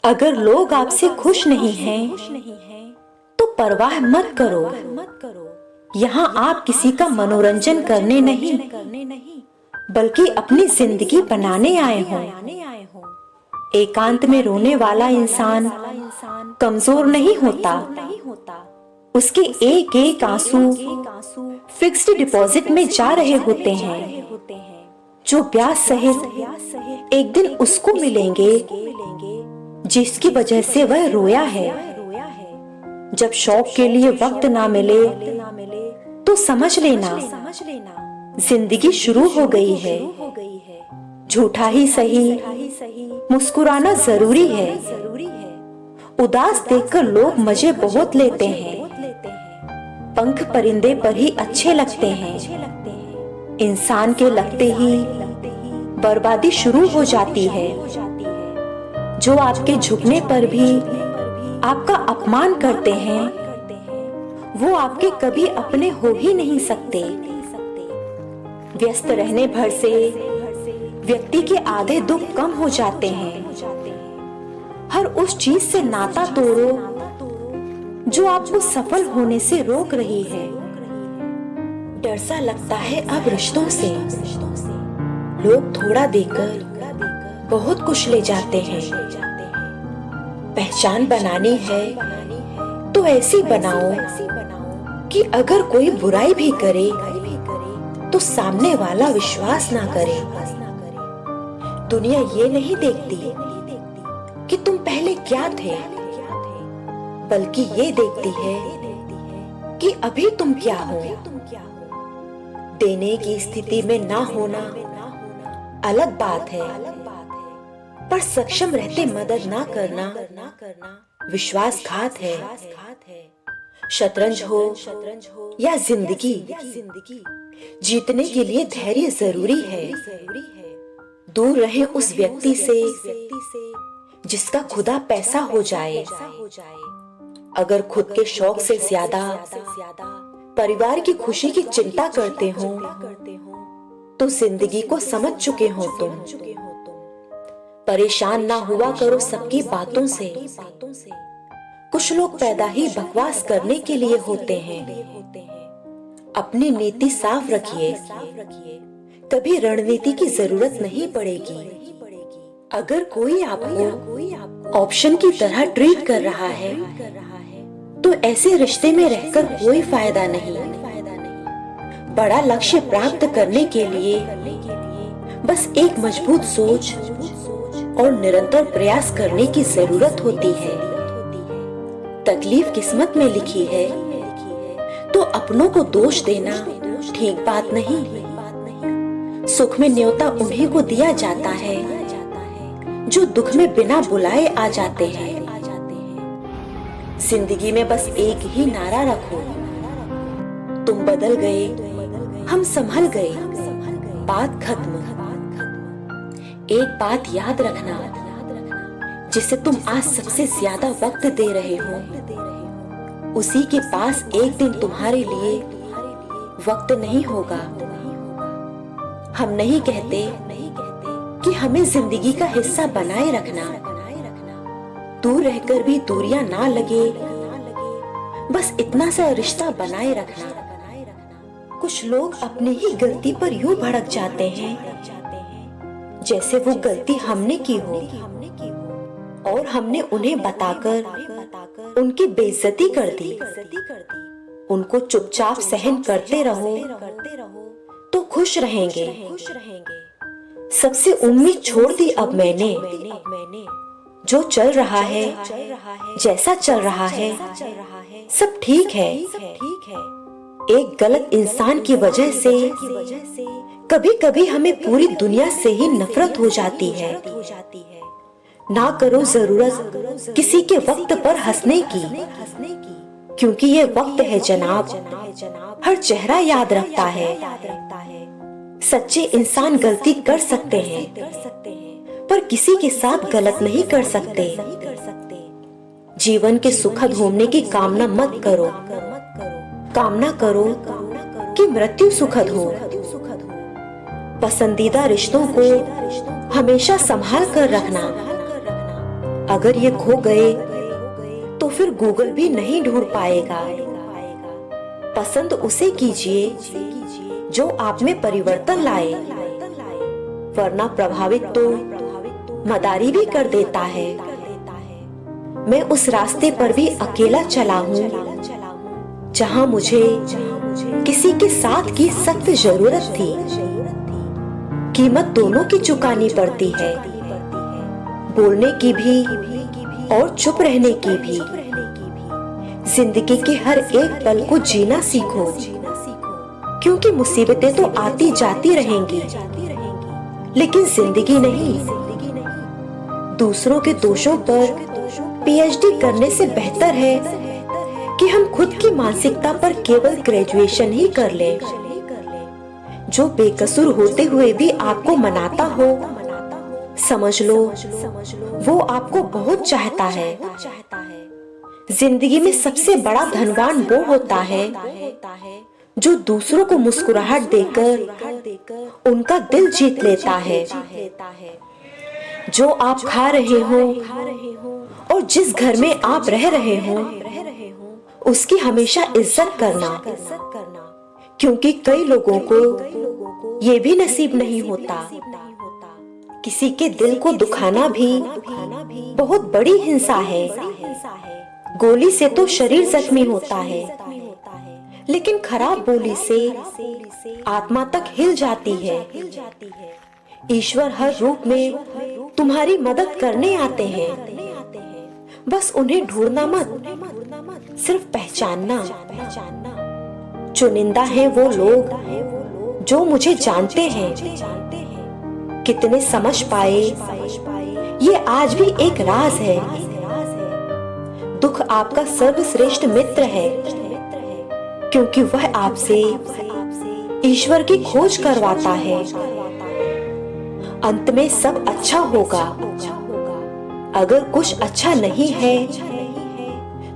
अगर लोग आपसे खुश नहीं हैं, तो परवाह मत करो। यहाँ आप किसी का मनोरंजन करने नहीं, बल्कि अपनी जिंदगी बनाने आए हो। एकांत में रोने वाला इंसान कमजोर नहीं होता। उसके एक एक आंसू फिक्स्ड डिपॉजिट में जा रहे होते हैं, जो ब्याज सहित एक दिन उसको मिलेंगे जिसकी वजह से वह रोया है। जब शौक के लिए वक्त ना मिले तो समझ लेना जिंदगी शुरू हो गई है। झूठा ही सही, मुस्कुराना जरूरी है। उदास देखकर लोग मजे बहुत लेते हैं। पंख परिंदे पर ही अच्छे लगते हैं। इंसान के लगते ही बर्बादी शुरू हो जाती है। जो आपके झुकने पर भी आपका अपमान करते हैं, वो आपके कभी अपने हो ही नहीं सकते। व्यस्त रहने भर से व्यक्ति के आधे दुख कम हो जाते हैं। हर उस चीज से नाता तोड़ो जो आपको सफल होने से रोक रही है। डर सा लगता है अब रिश्तों से। लोग थोड़ा देकर बहुत कुछ ले जाते हैं। पहचान बनानी है तो ऐसी बनाओ कि अगर कोई बुराई भी करे तो सामने वाला विश्वास ना करे। दुनिया ये नहीं देखती कि तुम पहले क्या थे, बल्कि ये देखती है कि अभी तुम क्या हो। देने की स्थिति में ना होना अलग बात है, पर सक्षम रहते मदद ना करना विश्वासघात है। शतरंज हो या जिंदगी, जीतने के लिए धैर्य जरूरी है। दूर रहे उस व्यक्ति से जिसका खुदा पैसा हो जाए। अगर खुद के शौक से ज्यादा परिवार की खुशी की चिंता करते हो तो जिंदगी को समझ चुके हो तुम। परेशान ना हुआ करो सबकी बातों से। कुछ लोग पैदा ही बकवास करने के लिए होते हैं। अपनी नीति साफ रखिए, कभी रणनीति की जरूरत नहीं पड़ेगी। अगर कोई आपको ऑप्शन की तरह ट्रीट कर रहा है तो ऐसे रिश्ते में रहकर कोई फायदा नहीं। बड़ा लक्ष्य प्राप्त करने के लिए बस एक मजबूत सोच और निरंतर प्रयास करने की जरूरत होती है। तकलीफ किस्मत में लिखी है तो अपनों को दोष देना ठीक बात नहीं। सुख में न्योता उन्हीं को दिया जाता है जो दुख में बिना बुलाए आ जाते हैं। जिंदगी में बस एक ही नारा रखो, तुम बदल गए, हम संभल गए, बात खत्म। एक बात याद रखना, जिसे तुम आज सबसे ज्यादा वक्त दे रहे हो, उसी के पास एक दिन तुम्हारे लिए वक्त नहीं होगा। हम नहीं कहते कि हमें जिंदगी का हिस्सा बनाए रखना। दूर रहकर भी दूरियां ना लगे, बस इतना सा रिश्ता बनाए रखना। कुछ लोग अपनी ही गलती पर यूं भड़क जाते हैं जैसे वो गलती हमने की हो और हमने उन्हें बताकर उनकी बेइज्जती कर दी। उनको चुपचाप सहन करते रहो तो खुश रहेंगे। सबसे उम्मीद छोड़ दी अब मैंने। जो चल रहा है, जैसा चल रहा है, सब ठीक है। एक गलत इंसान की वजह से कभी कभी हमें पूरी दुनिया से ही नफरत हो जाती है। ना करो जरूरत किसी के वक्त पर हंसने की, क्योंकि ये वक्त है जनाब, हर चेहरा याद रखता है। सच्चे इंसान गलती कर सकते हैं, पर किसी के साथ गलत नहीं कर सकते। जीवन के सुखद होने की कामना मत करो, कामना करो कि मृत्यु सुखद हो। पसंदीदा रिश्तों को हमेशा संभाल कर रखना। अगर ये खो गए तो फिर गूगल भी नहीं ढूंढ पाएगा। पसंद उसे कीजिए जो आप में परिवर्तन लाए, वरना प्रभावित तो मदारी भी कर देता है। मैं उस रास्ते पर भी अकेला चला हूँ जहाँ मुझे किसी के साथ की सख्त जरूरत थी। कीमत दोनों की चुकानी पड़ती है, बोलने की भी और चुप रहने की भी। जिंदगी के हर एक पल को जीना सीखो, क्योंकि मुसीबतें तो आती जाती रहेंगी, लेकिन जिंदगी नहीं। दूसरों के दोषों पर पीएचडी करने से बेहतर है कि हम खुद की मानसिकता पर केवल ग्रेजुएशन ही कर लें। जो बेकसूर होते हुए भी आपको मनाता हो, समझ लो वो आपको बहुत चाहता है। जिंदगी में सबसे बड़ा धनवान वो होता है जो दूसरों को मुस्कुराहट देकर उनका दिल जीत लेता है। जो आप खा रहे हो और जिस घर में आप रह रहे हो, उसकी हमेशा इज्जत करना, क्योंकि कई लोगों को ये भी नसीब नहीं होता। किसी के दिल को दुखाना भी बहुत बड़ी हिंसा है। गोली से तो शरीर जख्मी होता है, लेकिन खराब बोली से आत्मा तक हिल जाती है। ईश्वर हर रूप में तुम्हारी मदद करने आते हैं, बस उन्हें ढूंढना मत, सिर्फ पहचानना। चुनिंदा है वो लोग जो मुझे जानते हैं, कितने समझ पाए ये आज भी एक राज है। दुख आपका सर्वश्रेष्ठ मित्र है, क्योंकि वह आपसे ईश्वर की खोज करवाता है। अंत में सब अच्छा होगा। अगर कुछ अच्छा नहीं है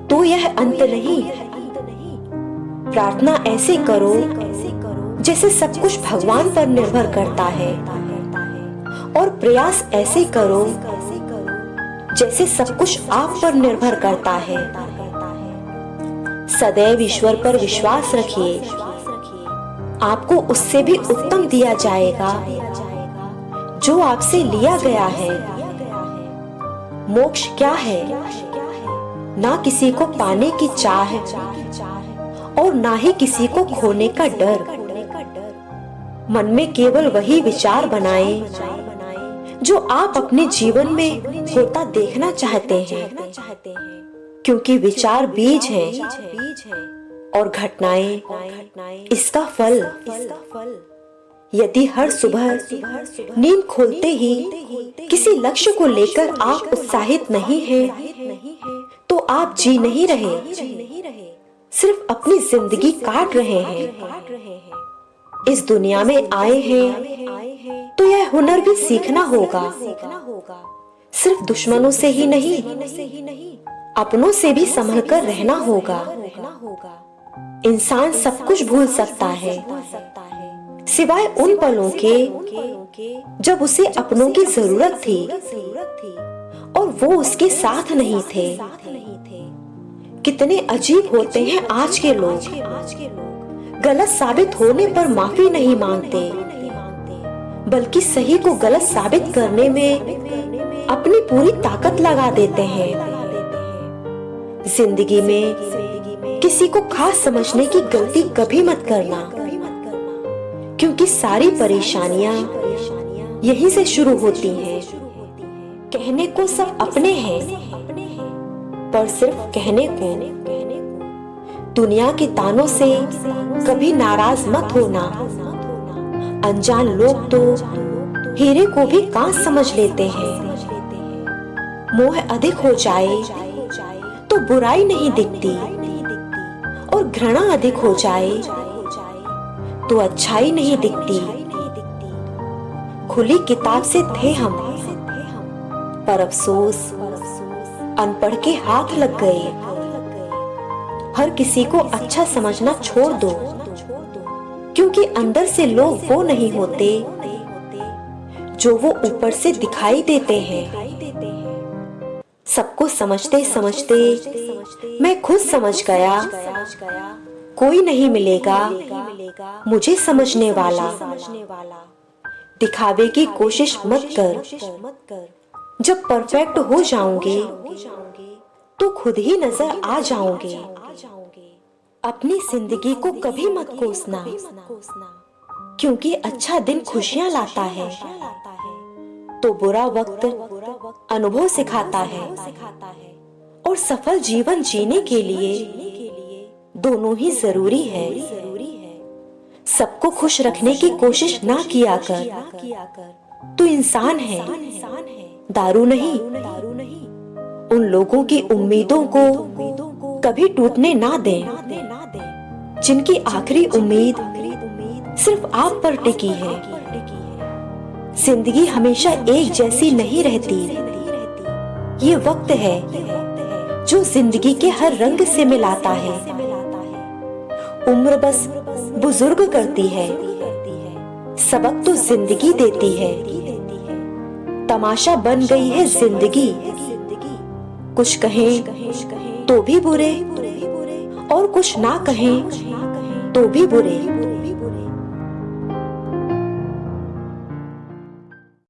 तो यह अंत नहीं। प्रार्थना ऐसे करो जैसे सब कुछ भगवान पर निर्भर करता है, और प्रयास ऐसे करो जैसे सब कुछ आप पर निर्भर करता है। सदैव ईश्वर पर विश्वास रखिए, आपको उससे भी उत्तम दिया जाएगा जो आपसे लिया गया है। मोक्ष क्या है? ना किसी को पाने की चाह और ना ही किसी को खोने का डर। मन में केवल वही विचार बनाएं जो आप अपने जीवन में होता देखना चाहते हैं, क्योंकि विचार बीज हैं और घटनाएं इसका फल। यदि हर सुबह नींद खोलते ही किसी लक्ष्य को लेकर आप उत्साहित नहीं हैं, तो आप जी नहीं रहे, सिर्फ अपनी जिंदगी काट रहे हैं। इस दुनिया में आए हैं तो यह हुनर भी सीखना होगा, सिर्फ दुश्मनों से ही नहीं, अपनों से भी संभल कर रहना होगा। इंसान सब कुछ भूल सकता है, सिवाय उन पलों के जब उसे अपनों की जरूरत थी और वो उसके साथ नहीं थे। कितने अजीब होते हैं आज के लोग, गलत साबित होने पर माफी नहीं मांगते, बल्कि सही को गलत साबित करने में अपनी पूरी ताकत लगा देते हैं। जिंदगी में किसी को खास समझने की गलती कभी मत करना, क्योंकि सारी परेशानियां यहीं से शुरू होती हैं। कहने को सब अपने हैं, पर सिर्फ कहने को। दुनिया के तानों से कभी नाराज मत होना। अनजान लोग तो हीरे को भी कांच समझ लेते हैं। मोह अधिक हो जाए तो बुराई नहीं दिखती, और घृणा अधिक हो जाए तो अच्छाई नहीं दिखती। खुली किताब से थे हम, पर अफसोस अनपढ़ के हाथ लग गए। हर किसी को अच्छा समझना छोड़ दो, क्योंकि अंदर से लोग वो नहीं होते जो वो ऊपर से दिखाई देते हैं। सबको समझते समझते मैं खुद समझ गया, कोई नहीं मिलेगा मुझे समझने वाला। दिखावे की कोशिश मत कर, जब परफेक्ट हो जाओगे तो खुद ही नजर आ जाओगे। अपनी जिंदगी को कभी मत कोसना, क्योंकि अच्छा दिन खुशियां लाता है तो बुरा वक्त अनुभव सिखाता है। और सफल जीवन जीने के लिए दोनों ही जरूरी है। सबको खुश रखने की कोशिश ना किया कर, तू इंसान है, दारू नहीं। उन लोगों की उम्मीदों को कभी टूटने ना दे, जिनकी आखिरी उम्मीद सिर्फ आप पर टिकी है। जिंदगी हमेशा एक जैसी नहीं रहती, ये वक्त है जो जिंदगी के हर रंग से मिलाता है। उम्र बस बुजुर्ग करती है, सबक तो जिंदगी देती है। तमाशा बन गई है जिंदगी, कुछ कहें तो भी बुरे और कुछ ना कहें तो भी बुरे।